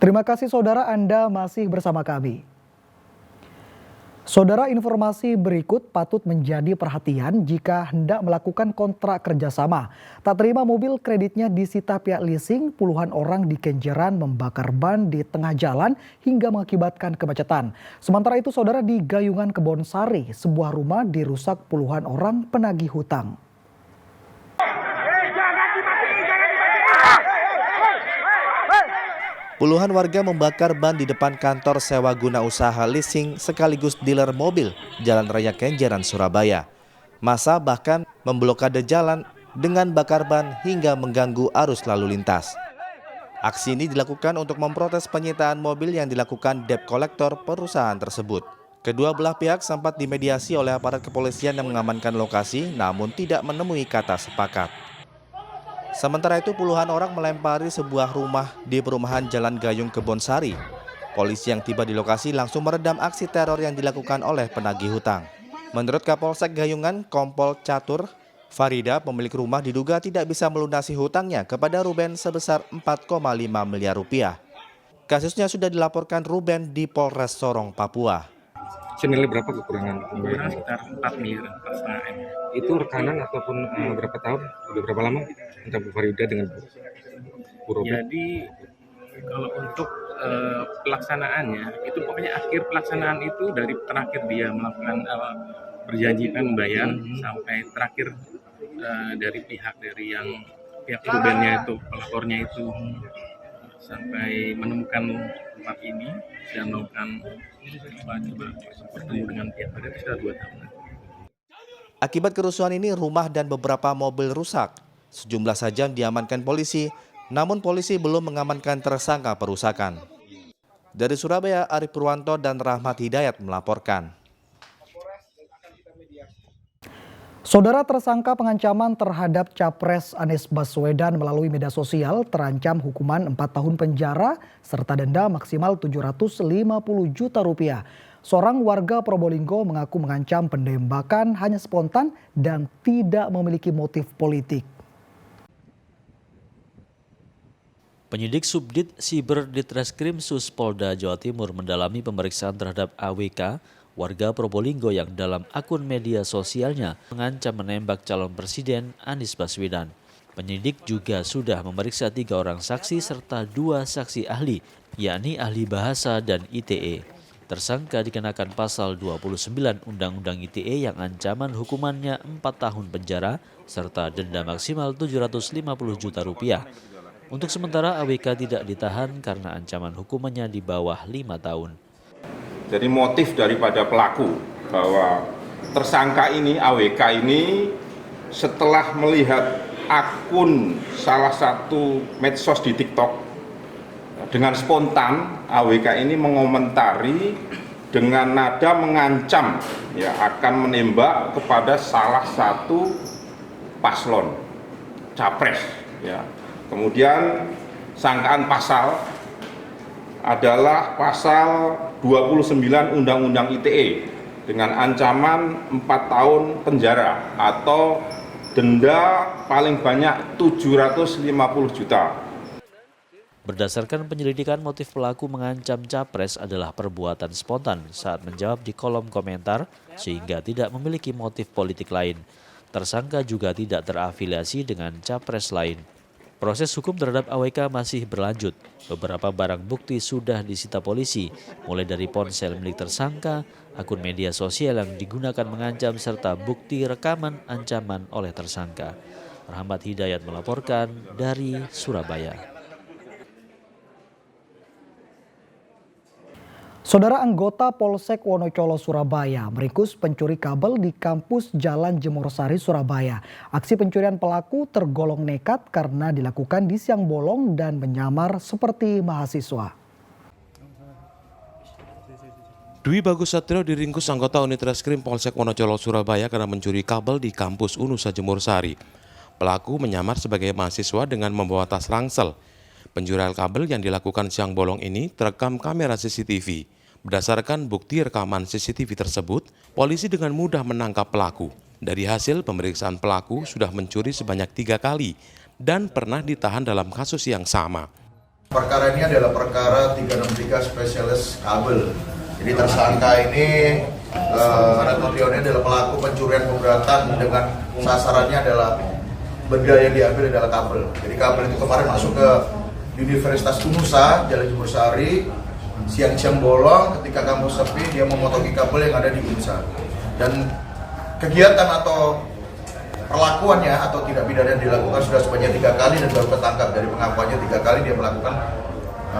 Terima kasih saudara, Anda masih bersama kami. Saudara, informasi berikut patut menjadi perhatian jika hendak melakukan kontrak kerjasama. Tak terima mobil kreditnya disita pihak leasing, puluhan orang di Kenjeran membakar ban di tengah jalan hingga mengakibatkan kemacetan. Sementara itu saudara, di Gayungan Kebonsari, sebuah rumah dirusak puluhan orang penagih hutang. Puluhan warga membakar ban di depan kantor sewa guna usaha leasing sekaligus dealer mobil Jalan Raya Kenjeran, Surabaya. Massa bahkan memblokade jalan dengan bakar ban hingga mengganggu arus lalu lintas. Aksi ini dilakukan untuk memprotes penyitaan mobil yang dilakukan debt collector perusahaan tersebut. Kedua belah pihak sempat dimediasi oleh aparat kepolisian yang mengamankan lokasi, namun tidak menemui kata sepakat. Sementara itu puluhan orang melempari sebuah rumah di perumahan Jalan Gayung Kebonsari. Polisi yang tiba di lokasi langsung meredam aksi teror yang dilakukan oleh penagih hutang. Menurut Kapolsek Gayungan, Kompol Catur Farida, pemilik rumah diduga tidak bisa melunasi hutangnya kepada Ruben sebesar 4,5 miliar rupiah. Kasusnya sudah dilaporkan Ruben di Polres Sorong, Papua. Senilai berapa kekurangan? Kekurangan sekitar 4 miliar, 4,5 M. Itu rekanan ataupun berapa tahun? Udah berapa lama antara Bu Farida dengan Bu Robin? Jadi kalau untuk pelaksanaannya itu pokoknya akhir pelaksanaan itu dari terakhir dia melakukan berjanjikan membayar sampai terakhir dari pihak Rubennya itu, pelapornya itu sampai menemukan tempat ini dan melakukan bertemu dengan pihak pada sudah 2 tahun. Akibat kerusuhan ini rumah dan beberapa mobil rusak. Sejumlah sajam diamankan polisi, namun polisi belum mengamankan tersangka perusakan. Dari Surabaya, Arif Purwanto dan Rahmat Hidayat melaporkan. Saudara, tersangka pengancaman terhadap Capres Anies Baswedan melalui media sosial terancam hukuman 4 tahun penjara serta denda maksimal 750 juta rupiah. Seorang warga Probolinggo mengaku mengancam penembakan hanya spontan dan tidak memiliki motif politik. Penyidik Subdit Siber Ditreskrim Sus Polda Jawa Timur mendalami pemeriksaan terhadap AWK, warga Probolinggo yang dalam akun media sosialnya mengancam menembak calon presiden Anies Baswedan. Penyidik juga sudah memeriksa 3 orang saksi serta 2 saksi ahli, yakni ahli bahasa dan ITE. Tersangka dikenakan pasal 29 Undang-Undang ITE yang ancaman hukumannya 4 tahun penjara serta denda maksimal 750 juta rupiah. Untuk sementara AWK tidak ditahan karena ancaman hukumannya di bawah 5 tahun. Jadi motif daripada pelaku bahwa tersangka ini, AWK ini setelah melihat akun salah satu medsos di TikTok, dengan spontan AWK ini mengomentari dengan nada mengancam akan menembak kepada salah satu paslon capres. Kemudian sangkaan pasal adalah pasal 29 Undang-Undang ITE dengan ancaman 4 tahun penjara atau denda paling banyak 750 juta. Berdasarkan penyelidikan, motif pelaku mengancam capres adalah perbuatan spontan saat menjawab di kolom komentar sehingga tidak memiliki motif politik lain. Tersangka juga tidak terafiliasi dengan capres lain. Proses hukum terhadap AWK masih berlanjut. Beberapa barang bukti sudah disita polisi, mulai dari ponsel milik tersangka, akun media sosial yang digunakan mengancam, serta bukti rekaman ancaman oleh tersangka. Rahmat Hidayat melaporkan dari Surabaya. Saudara, anggota Polsek Wonocolo Surabaya meringkus pencuri kabel di kampus Jalan Jemorsari, Surabaya. Aksi pencurian pelaku tergolong nekat karena dilakukan di siang bolong dan menyamar seperti mahasiswa. Dwi Bagus Satrio diringkus anggota unit reskrim Polsek Wonocolo Surabaya karena mencuri kabel di kampus Unusa Jemorsari. Pelaku menyamar sebagai mahasiswa dengan membawa tas ransel. Pencurian kabel yang dilakukan siang bolong ini terekam kamera CCTV. Berdasarkan bukti rekaman CCTV tersebut, polisi dengan mudah menangkap pelaku. Dari hasil pemeriksaan, pelaku sudah mencuri sebanyak 3 kali dan pernah ditahan dalam kasus yang sama. Perkara ini adalah perkara 363 spesialis kabel. Jadi tersangka ini notionnya adalah pelaku pencurian pemberatan dengan sasarannya adalah benda yang diambil adalah kabel. Jadi kabel itu kemarin masuk ke Universitas Unusa, Jalan Jemur Sari, siang-siang bolong ketika kampus sepi dia memotongi kabel yang ada di Unusa. Dan kegiatan atau perlakuannya atau tindak pidana yang dilakukan sudah sebanyak 3 kali dan baru tertangkap. Dari pengakuannya 3 kali dia melakukan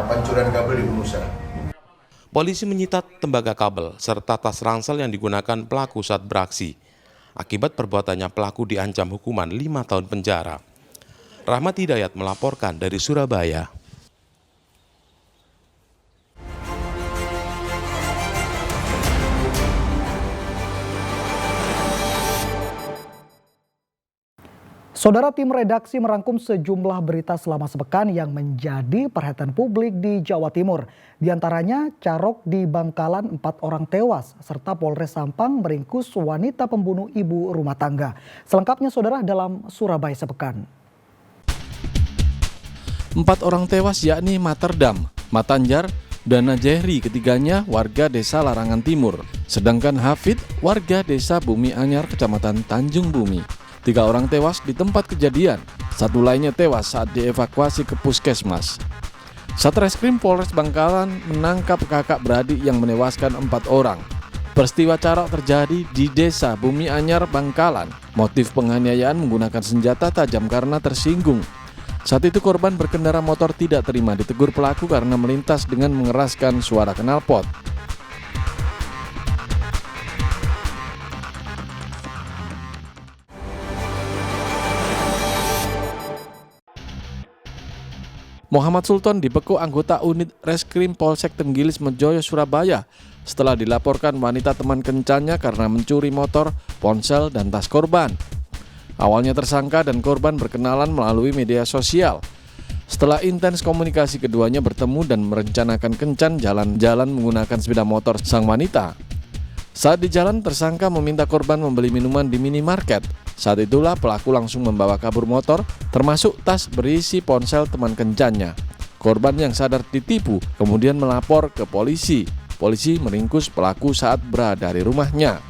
pencurian kabel di Unusa. Polisi menyita tembaga kabel serta tas ransel yang digunakan pelaku saat beraksi. Akibat perbuatannya pelaku diancam hukuman 5 tahun penjara. Rahmat Hidayat melaporkan dari Surabaya. Saudara, tim redaksi merangkum sejumlah berita selama sepekan yang menjadi perhatian publik di Jawa Timur. Di antaranya carok di Bangkalan 4 orang tewas, serta Polres Sampang meringkus wanita pembunuh ibu rumah tangga. Selengkapnya saudara dalam Surabaya sepekan. 4 orang tewas yakni Materdam, Matanjar, dan Najehri, ketiganya warga desa Larangan Timur. Sedangkan Hafid warga desa Bumi Anyar, kecamatan Tanjung Bumi. 3 orang tewas di tempat kejadian, 1 lainnya tewas saat dievakuasi ke puskesmas. Satreskrim Polres Bangkalan menangkap kakak beradik yang menewaskan 4 orang. Peristiwa carok terjadi di desa Bumi Anyar, Bangkalan. Motif penganiayaan menggunakan senjata tajam karena tersinggung. Saat itu korban berkendara motor tidak terima ditegur pelaku karena melintas dengan mengeraskan suara knalpot. Muhammad Sultan dibekuk anggota unit Reskrim Polsek Tenggilis Mejoyo, Surabaya setelah dilaporkan wanita teman kencannya karena mencuri motor, ponsel, dan tas korban. Awalnya tersangka dan korban berkenalan melalui media sosial. Setelah intens komunikasi, keduanya bertemu dan merencanakan kencan jalan-jalan menggunakan sepeda motor sang wanita. Saat di jalan, tersangka meminta korban membeli minuman di minimarket. Saat itulah pelaku langsung membawa kabur motor, termasuk tas berisi ponsel teman kencannya. Korban yang sadar ditipu kemudian melapor ke polisi. Polisi meringkus pelaku saat berada di rumahnya.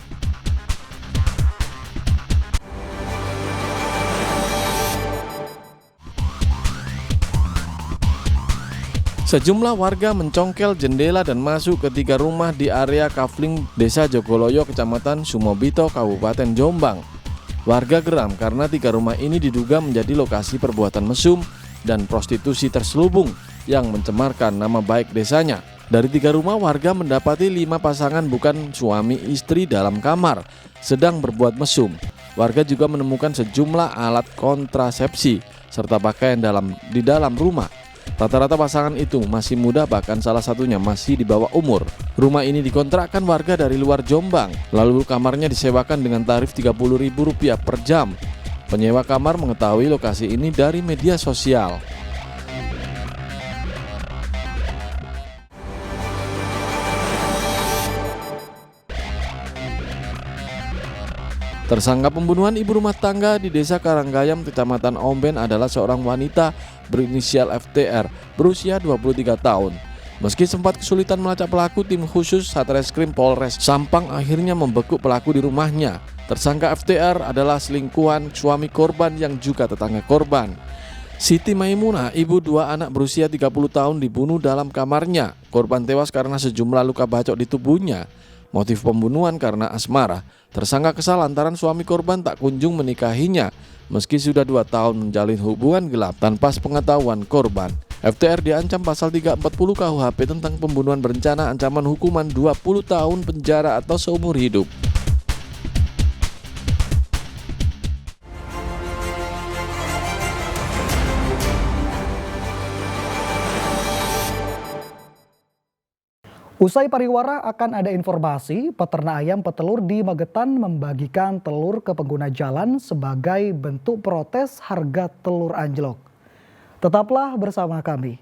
Sejumlah warga mencongkel jendela dan masuk ke 3 rumah di area Kafling, Desa Jogoloyo, Kecamatan Sumobito, Kabupaten Jombang. Warga geram karena 3 rumah ini diduga menjadi lokasi perbuatan mesum dan prostitusi terselubung yang mencemarkan nama baik desanya. Dari 3 rumah, warga mendapati 5 pasangan bukan suami istri dalam kamar sedang berbuat mesum. Warga juga menemukan sejumlah alat kontrasepsi serta pakaian di dalam rumah. Rata-rata pasangan itu masih muda, bahkan salah satunya masih di bawah umur. Rumah ini dikontrakkan warga dari luar Jombang, lalu kamarnya disewakan dengan tarif Rp30.000 per jam. Penyewa kamar mengetahui lokasi ini dari media sosial. Tersangka pembunuhan ibu rumah tangga di Desa Karanggayam, Kecamatan Omben adalah seorang wanita berinisial FTR berusia 23 tahun. Meski sempat kesulitan melacak pelaku, tim khusus Satreskrim Polres Sampang akhirnya membekuk pelaku di rumahnya. Tersangka FTR adalah selingkuhan suami korban yang juga tetangga korban. Siti Maimunah, ibu 2 anak berusia 30 tahun, dibunuh dalam kamarnya. Korban tewas karena sejumlah luka bacok di tubuhnya. Motif pembunuhan karena asmara. Tersangka kesal lantaran suami korban tak kunjung menikahinya meski sudah 2 tahun menjalin hubungan gelap tanpa sepengetahuan korban. FTR diancam pasal 340 KUHP tentang pembunuhan berencana, ancaman hukuman 20 tahun penjara atau seumur hidup. Usai pariwara akan ada informasi, peternak ayam petelur di Magetan membagikan telur ke pengguna jalan sebagai bentuk protes harga telur anjlok. Tetaplah bersama kami.